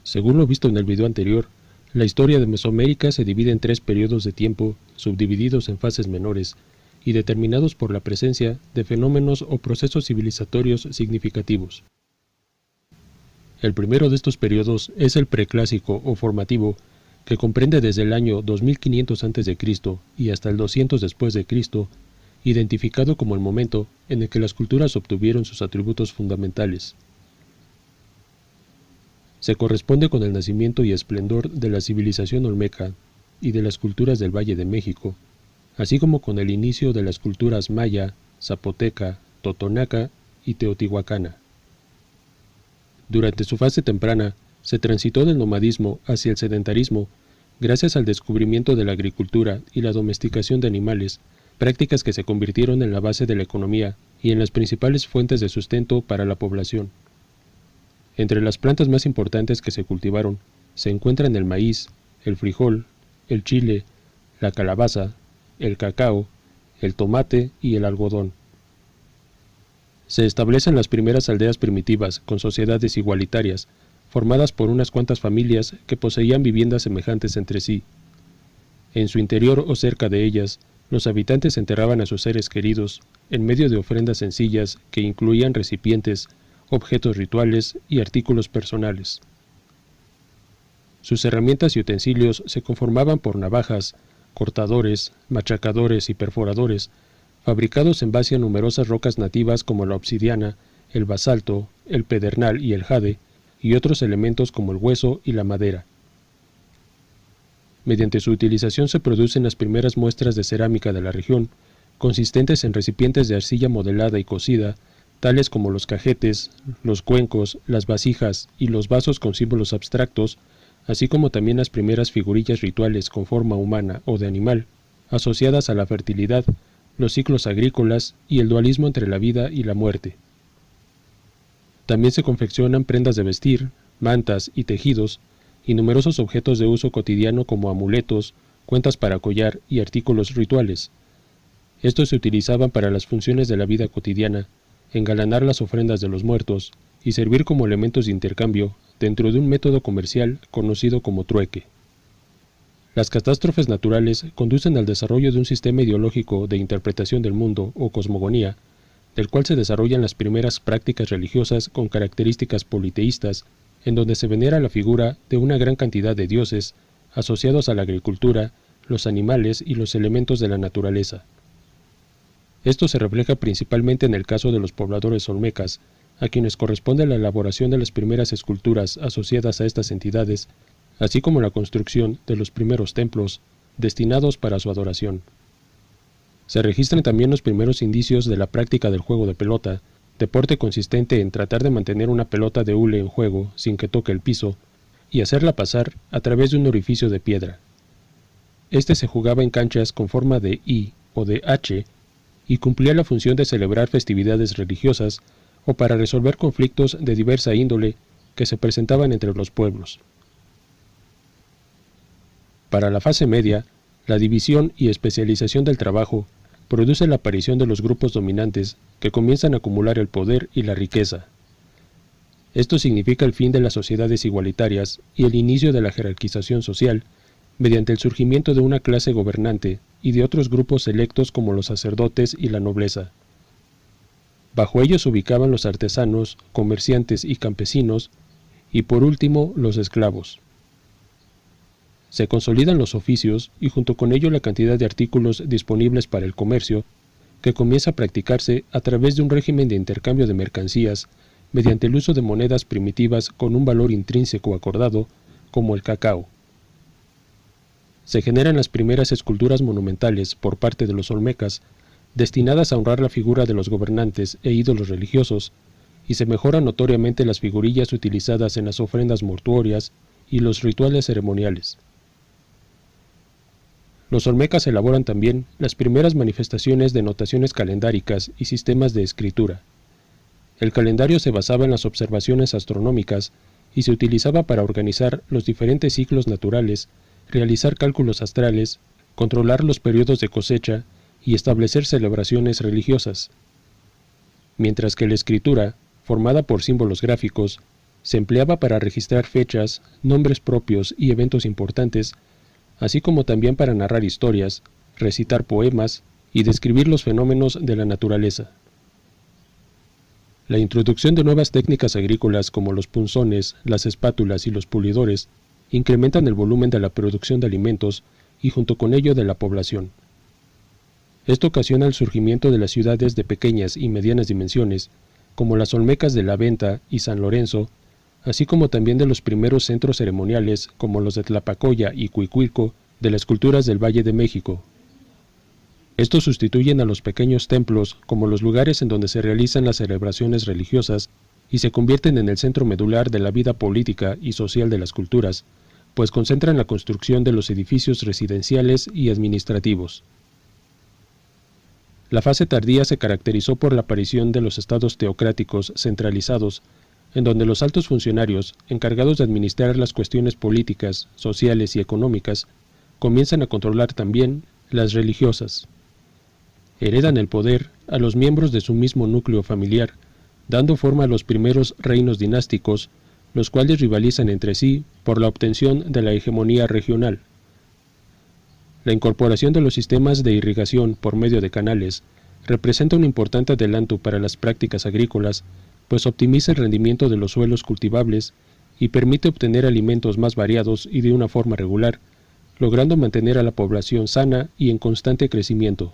Según lo visto en el video anterior, la historia de Mesoamérica se divide en 3 periodos de tiempo, subdivididos en fases menores, y determinados por la presencia de fenómenos o procesos civilizatorios significativos. El primero de estos periodos es el preclásico o formativo, que comprende desde el año 2500 a.C. y hasta el 200 después de Cristo, identificado como el momento en el que las culturas obtuvieron sus atributos fundamentales. Se corresponde con el nacimiento y esplendor de la civilización olmeca y de las culturas del Valle de México, así como con el inicio de las culturas maya, zapoteca, totonaca y teotihuacana. Durante su fase temprana, se transitó del nomadismo hacia el sedentarismo gracias al descubrimiento de la agricultura y la domesticación de animales, prácticas que se convirtieron en la base de la economía y en las principales fuentes de sustento para la población. Entre las plantas más importantes que se cultivaron se encuentran el maíz, el frijol, el chile, la calabaza, el cacao, el tomate y el algodón. Se establecen las primeras aldeas primitivas con sociedades igualitarias, formadas por unas cuantas familias que poseían viviendas semejantes entre sí. En su interior o cerca de ellas, los habitantes enterraban a sus seres queridos en medio de ofrendas sencillas que incluían recipientes, objetos rituales y artículos personales. Sus herramientas y utensilios se conformaban por navajas, cortadores, machacadores y perforadores, fabricados en base a numerosas rocas nativas como la obsidiana, el basalto, el pedernal y el jade, y otros elementos como el hueso y la madera. Mediante su utilización se producen las primeras muestras de cerámica de la región, consistentes en recipientes de arcilla modelada y cocida, tales como los cajetes, los cuencos, las vasijas y los vasos con símbolos abstractos, así como también las primeras figurillas rituales con forma humana o de animal, asociadas a la fertilidad, los ciclos agrícolas y el dualismo entre la vida y la muerte. También se confeccionan prendas de vestir, mantas y tejidos, y numerosos objetos de uso cotidiano como amuletos, cuentas para collar y artículos rituales. Estos se utilizaban para las funciones de la vida cotidiana, engalanar las ofrendas de los muertos y servir como elementos de intercambio dentro de un método comercial conocido como trueque. Las catástrofes naturales conducen al desarrollo de un sistema ideológico de interpretación del mundo o cosmogonía, del cual se desarrollan las primeras prácticas religiosas con características politeístas, en donde se venera la figura de una gran cantidad de dioses asociados a la agricultura, los animales y los elementos de la naturaleza. Esto se refleja principalmente en el caso de los pobladores olmecas, a quienes corresponde la elaboración de las primeras esculturas asociadas a estas entidades, así como la construcción de los primeros templos destinados para su adoración. Se registran también los primeros indicios de la práctica del juego de pelota, deporte consistente en tratar de mantener una pelota de hule en juego sin que toque el piso y hacerla pasar a través de un orificio de piedra. Este se jugaba en canchas con forma de I o de H y cumplía la función de celebrar festividades religiosas o para resolver conflictos de diversa índole que se presentaban entre los pueblos. Para la fase media, la división y especialización del trabajo produce la aparición de los grupos dominantes que comienzan a acumular el poder y la riqueza. Esto significa el fin de las sociedades igualitarias y el inicio de la jerarquización social, mediante el surgimiento de una clase gobernante y de otros grupos selectos como los sacerdotes y la nobleza. Bajo ellos se ubicaban los artesanos, comerciantes y campesinos, y por último los esclavos. Se consolidan los oficios y junto con ello la cantidad de artículos disponibles para el comercio, que comienza a practicarse a través de un régimen de intercambio de mercancías mediante el uso de monedas primitivas con un valor intrínseco acordado, como el cacao. Se generan las primeras esculturas monumentales por parte de los olmecas, destinadas a honrar la figura de los gobernantes e ídolos religiosos, y se mejoran notoriamente las figurillas utilizadas en las ofrendas mortuorias y los rituales ceremoniales. Los olmecas elaboran también las primeras manifestaciones de notaciones calendáricas y sistemas de escritura. El calendario se basaba en las observaciones astronómicas y se utilizaba para organizar los diferentes ciclos naturales, realizar cálculos astrales, controlar los periodos de cosecha y establecer celebraciones religiosas. Mientras que la escritura, formada por símbolos gráficos, Se empleaba para registrar fechas, nombres propios y eventos importantes, así como también para narrar historias, recitar poemas y describir los fenómenos de la naturaleza. La introducción de nuevas técnicas agrícolas como los punzones, las espátulas y los pulidores incrementan el volumen de la producción de alimentos y junto con ello de la población. Esto ocasiona el surgimiento de las ciudades de pequeñas y medianas dimensiones, como las Olmecas de la Venta y San Lorenzo, así como también de los primeros centros ceremoniales como los de Tlapacoya y Cuicuilco de las culturas del Valle de México. Estos sustituyen a los pequeños templos como los lugares en donde se realizan las celebraciones religiosas y se convierten en el centro medular de la vida política y social de las culturas, pues concentran la construcción de los edificios residenciales y administrativos. La fase tardía se caracterizó por la aparición de los estados teocráticos centralizados, en donde los altos funcionarios, encargados de administrar las cuestiones políticas, sociales y económicas, comienzan a controlar también las religiosas. Heredan el poder a los miembros de su mismo núcleo familiar, dando forma a los primeros reinos dinásticos, los cuales rivalizan entre sí por la obtención de la hegemonía regional. La incorporación de los sistemas de irrigación por medio de canales representa un importante adelanto para las prácticas agrícolas, pues optimiza el rendimiento de los suelos cultivables y permite obtener alimentos más variados y de una forma regular, logrando mantener a la población sana y en constante crecimiento.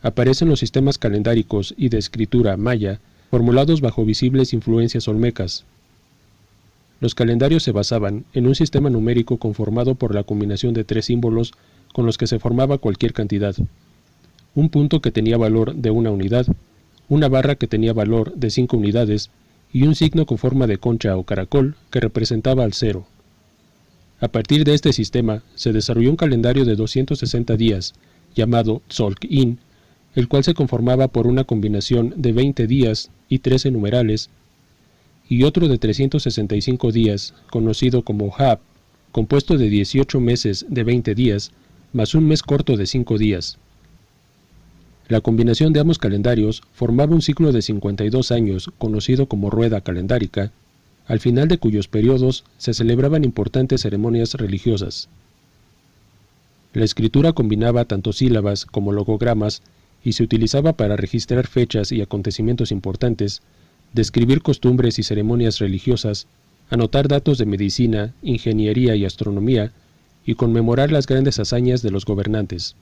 Aparecen los sistemas calendáricos y de escritura maya, formulados bajo visibles influencias olmecas. Los calendarios se basaban en un sistema numérico conformado por la combinación de 3 símbolos con los que se formaba cualquier cantidad: un punto que tenía valor de 1 unidad, una barra que tenía valor de 5 unidades y un signo con forma de concha o caracol que representaba al 0. A partir de este sistema se desarrolló un calendario de 260 días, llamado Tzolk'in, el cual se conformaba por una combinación de 20 días y 13 numerales, y otro de 365 días, conocido como Hab, compuesto de 18 meses de 20 días, más un mes corto de 5 días. La combinación de ambos calendarios formaba un ciclo de 52 años, conocido como rueda calendárica, al final de cuyos periodos se celebraban importantes ceremonias religiosas. La escritura combinaba tanto sílabas como logogramas y se utilizaba para registrar fechas y acontecimientos importantes, describir costumbres y ceremonias religiosas, anotar datos de medicina, ingeniería y astronomía, y conmemorar las grandes hazañas de los gobernantes.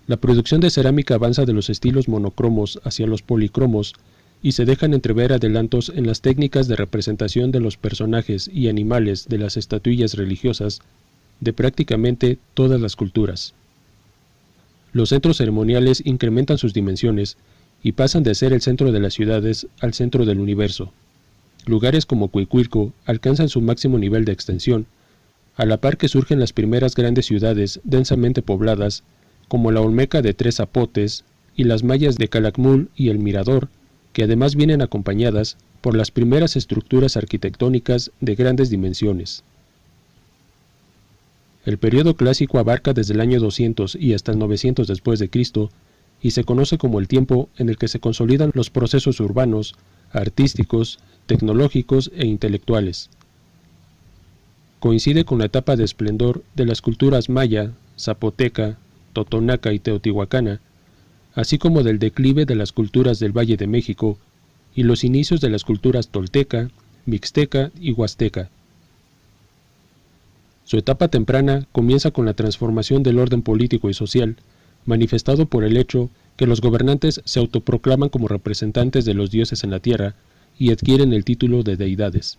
La producción de cerámica avanza de los estilos monocromos hacia los policromos, y se dejan entrever adelantos en las técnicas de representación de los personajes y animales de las estatuillas religiosas de prácticamente todas las culturas. Los centros ceremoniales incrementan sus dimensiones y pasan de ser el centro de las ciudades al centro del universo. Lugares como Cuicuilco alcanzan su máximo nivel de extensión, a la par que surgen las primeras grandes ciudades densamente pobladas, como la Olmeca de Tres Zapotes y las mayas de Calakmul y El Mirador, que además vienen acompañadas por las primeras estructuras arquitectónicas de grandes dimensiones. El período clásico abarca desde el año 200 y hasta el 900 después de Cristo, y se conoce como el tiempo en el que se consolidan los procesos urbanos, artísticos, tecnológicos e intelectuales. Coincide con la etapa de esplendor de las culturas maya, zapoteca, totonaca y teotihuacana, así como del declive de las culturas del Valle de México y los inicios de las culturas tolteca, mixteca y huasteca. Su etapa temprana comienza con la transformación del orden político y social, manifestado por el hecho que los gobernantes se autoproclaman como representantes de los dioses en la tierra y adquieren el título de deidades.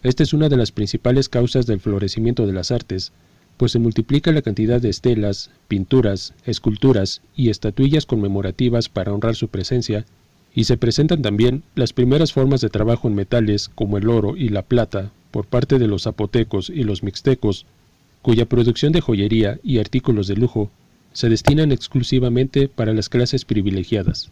Esta es una de las principales causas del florecimiento de las artes, pues se multiplica la cantidad de estelas, pinturas, esculturas y estatuillas conmemorativas para honrar su presencia, y se presentan también las primeras formas de trabajo en metales como el oro y la plata por parte de los zapotecos y los mixtecos, cuya producción de joyería y artículos de lujo se destinan exclusivamente para las clases privilegiadas.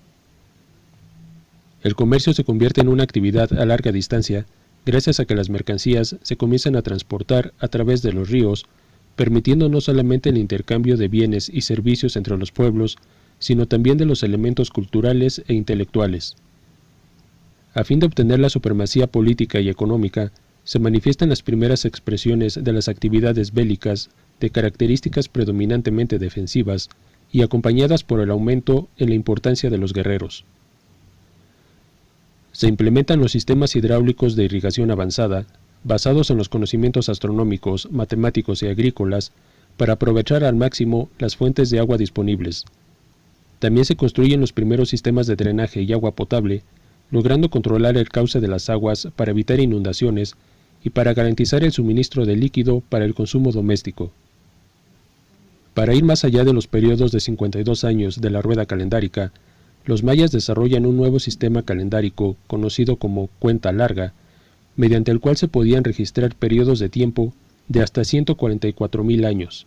El comercio se convierte en una actividad a larga distancia gracias a que las mercancías se comienzan a transportar a través de los ríos, permitiendo no solamente el intercambio de bienes y servicios entre los pueblos, sino también de los elementos culturales e intelectuales. A fin de obtener la supremacía política y económica, se manifiestan las primeras expresiones de las actividades bélicas de características predominantemente defensivas y acompañadas por el aumento en la importancia de los guerreros. Se implementan los sistemas hidráulicos de irrigación avanzada, basados en los conocimientos astronómicos, matemáticos y agrícolas, para aprovechar al máximo las fuentes de agua disponibles. También se construyen los primeros sistemas de drenaje y agua potable, logrando controlar el cauce de las aguas para evitar inundaciones y para garantizar el suministro de líquido para el consumo doméstico. Para ir más allá de los periodos de 52 años de la rueda calendárica, los mayas desarrollan un nuevo sistema calendárico conocido como cuenta larga, mediante el cual se podían registrar periodos de tiempo de hasta 144.000 años.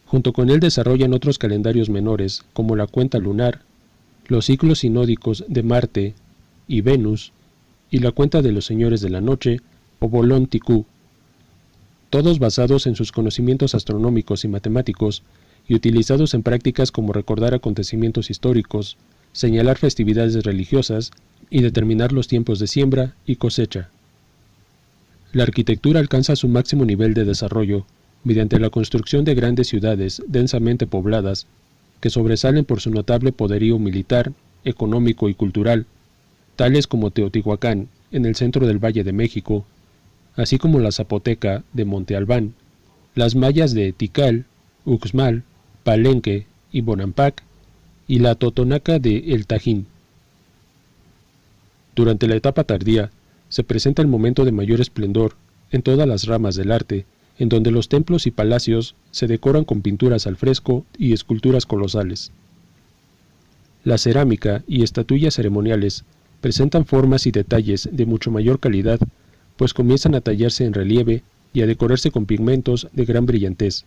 Junto con él desarrollan otros calendarios menores como la cuenta lunar, los ciclos sinódicos de Marte y Venus y la cuenta de los señores de la noche o Bolón Ticú, todos basados en sus conocimientos astronómicos y matemáticos y utilizados en prácticas como recordar acontecimientos históricos, señalar festividades religiosas y determinar los tiempos de siembra y cosecha. La arquitectura alcanza su máximo nivel de desarrollo mediante la construcción de grandes ciudades densamente pobladas que sobresalen por su notable poderío militar, económico y cultural, tales como Teotihuacán, en el centro del Valle de México, así como la Zapoteca de Monte Albán, las mayas de Tikal, Uxmal, Palenque y Bonampak, y la Totonaca de El Tajín. Durante la etapa tardía, se presenta el momento de mayor esplendor en todas las ramas del arte, en donde los templos y palacios se decoran con pinturas al fresco y esculturas colosales. La cerámica y estatuillas ceremoniales presentan formas y detalles de mucho mayor calidad, pues comienzan a tallarse en relieve y a decorarse con pigmentos de gran brillantez.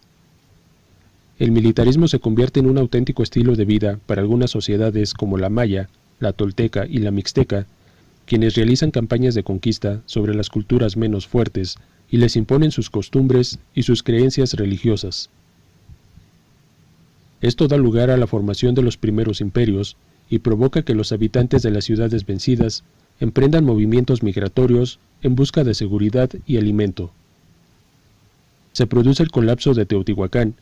El militarismo se convierte en un auténtico estilo de vida para algunas sociedades como la maya, la tolteca y la mixteca, quienes realizan campañas de conquista sobre las culturas menos fuertes y les imponen sus costumbres y sus creencias religiosas. Esto da lugar a la formación de los primeros imperios y provoca que los habitantes de las ciudades vencidas emprendan movimientos migratorios en busca de seguridad y alimento. Se produce el colapso de Teotihuacán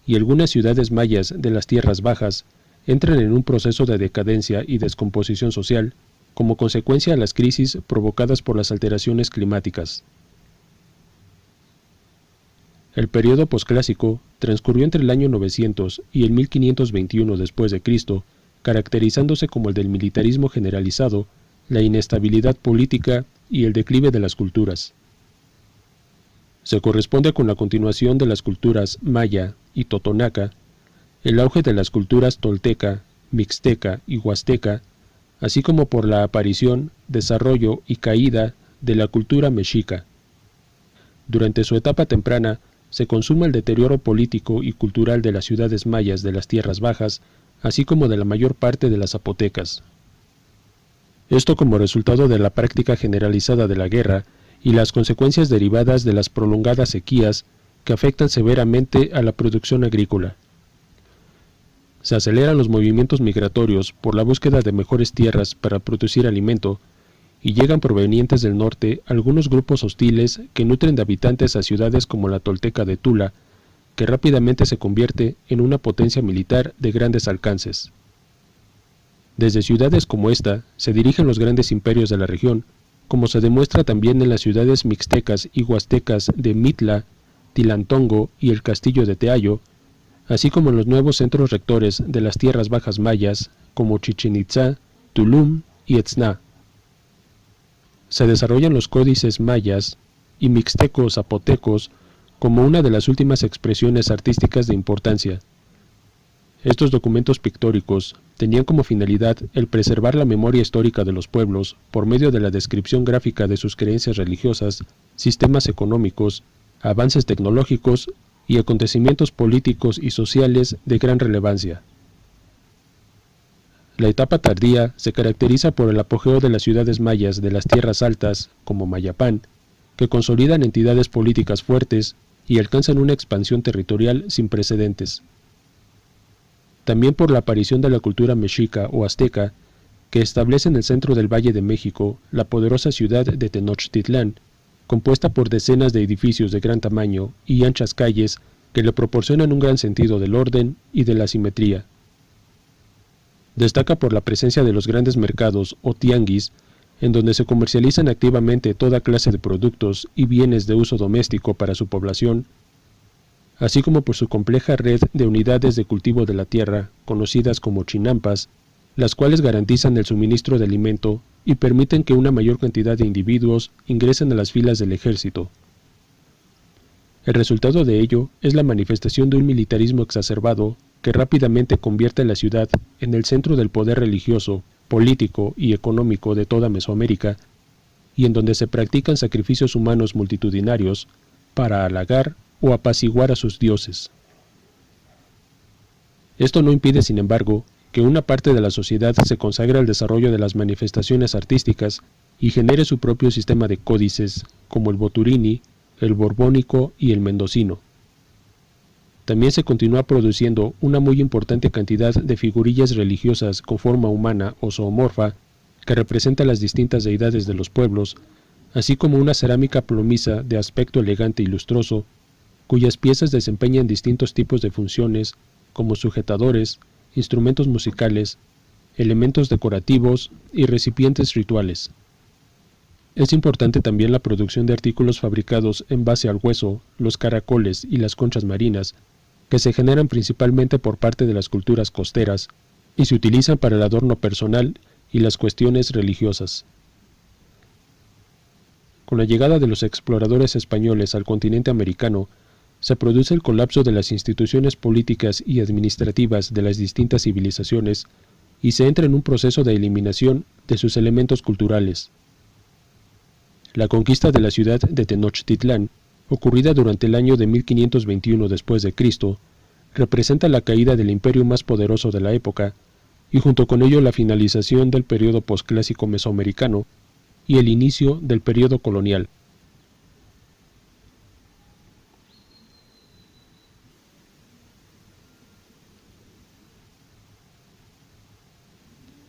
y algunas ciudades mayas de las tierras bajas entran en un proceso de decadencia y descomposición social como consecuencia de las crisis provocadas por las alteraciones climáticas. El periodo posclásico transcurrió entre el año 900 y el 1521 después de Cristo, caracterizándose como el del militarismo generalizado, la inestabilidad política y el declive de las culturas. Se corresponde con la continuación de las culturas maya y totonaca, el auge de las culturas tolteca, mixteca y huasteca, así como por la aparición, desarrollo y caída de la cultura mexica. Durante su etapa temprana, se consuma el deterioro político y cultural de las ciudades mayas de las tierras bajas, así como de la mayor parte de las zapotecas. Esto como resultado de la práctica generalizada de la guerra y las consecuencias derivadas de las prolongadas sequías que afectan severamente a la producción agrícola. Se aceleran los movimientos migratorios por la búsqueda de mejores tierras para producir alimento, y llegan provenientes del norte algunos grupos hostiles que nutren de habitantes a ciudades como la Tolteca de Tula, que rápidamente se convierte en una potencia militar de grandes alcances. Desde ciudades como esta se dirigen los grandes imperios de la región, como se demuestra también en las ciudades mixtecas y huastecas de Mitla, Tilantongo y el castillo de Teayo, así como en los nuevos centros rectores de las tierras bajas mayas como Chichén Itzá, Tulum y Etzná. Se desarrollan los códices mayas y mixtecos zapotecos como una de las últimas expresiones artísticas de importancia. Estos documentos pictóricos tenían como finalidad el preservar la memoria histórica de los pueblos por medio de la descripción gráfica de sus creencias religiosas, sistemas económicos, avances tecnológicos y acontecimientos políticos y sociales de gran relevancia. La etapa tardía se caracteriza por el apogeo de las ciudades mayas de las tierras altas, como Mayapán, que consolidan entidades políticas fuertes y alcanzan una expansión territorial sin precedentes. También por la aparición de la cultura mexica o azteca, que establece en el centro del Valle de México la poderosa ciudad de Tenochtitlán, compuesta por decenas de edificios de gran tamaño y anchas calles que le proporcionan un gran sentido del orden y de la simetría. Destaca por la presencia de los grandes mercados o tianguis, en donde se comercializan activamente toda clase de productos y bienes de uso doméstico para su población, así como por su compleja red de unidades de cultivo de la tierra, conocidas como chinampas, las cuales garantizan el suministro de alimento y permiten que una mayor cantidad de individuos ingresen a las filas del ejército. El resultado de ello es la manifestación de un militarismo exacerbado que rápidamente convierte a la ciudad en el centro del poder religioso, político y económico de toda Mesoamérica, y en donde se practican sacrificios humanos multitudinarios para halagar o apaciguar a sus dioses. Esto no impide, sin embargo, que una parte de la sociedad se consagre al desarrollo de las manifestaciones artísticas y genere su propio sistema de códices, como el boturini, el borbónico y el mendocino. También se continúa produciendo una muy importante cantidad de figurillas religiosas con forma humana o zoomorfa que representa las distintas deidades de los pueblos, así como una cerámica plomiza de aspecto elegante y lustroso, cuyas piezas desempeñan distintos tipos de funciones como sujetadores, instrumentos musicales, elementos decorativos y recipientes rituales. Es importante también la producción de artículos fabricados en base al hueso, los caracoles y las conchas marinas, que se generan principalmente por parte de las culturas costeras y se utilizan para el adorno personal y las cuestiones religiosas. Con la llegada de los exploradores españoles al continente americano, se produce el colapso de las instituciones políticas y administrativas de las distintas civilizaciones y se entra en un proceso de eliminación de sus elementos culturales. La conquista de la ciudad de Tenochtitlán, ocurrida durante el año de 1521 después de Cristo, representa la caída del imperio más poderoso de la época y junto con ello la finalización del periodo posclásico mesoamericano y el inicio del periodo colonial.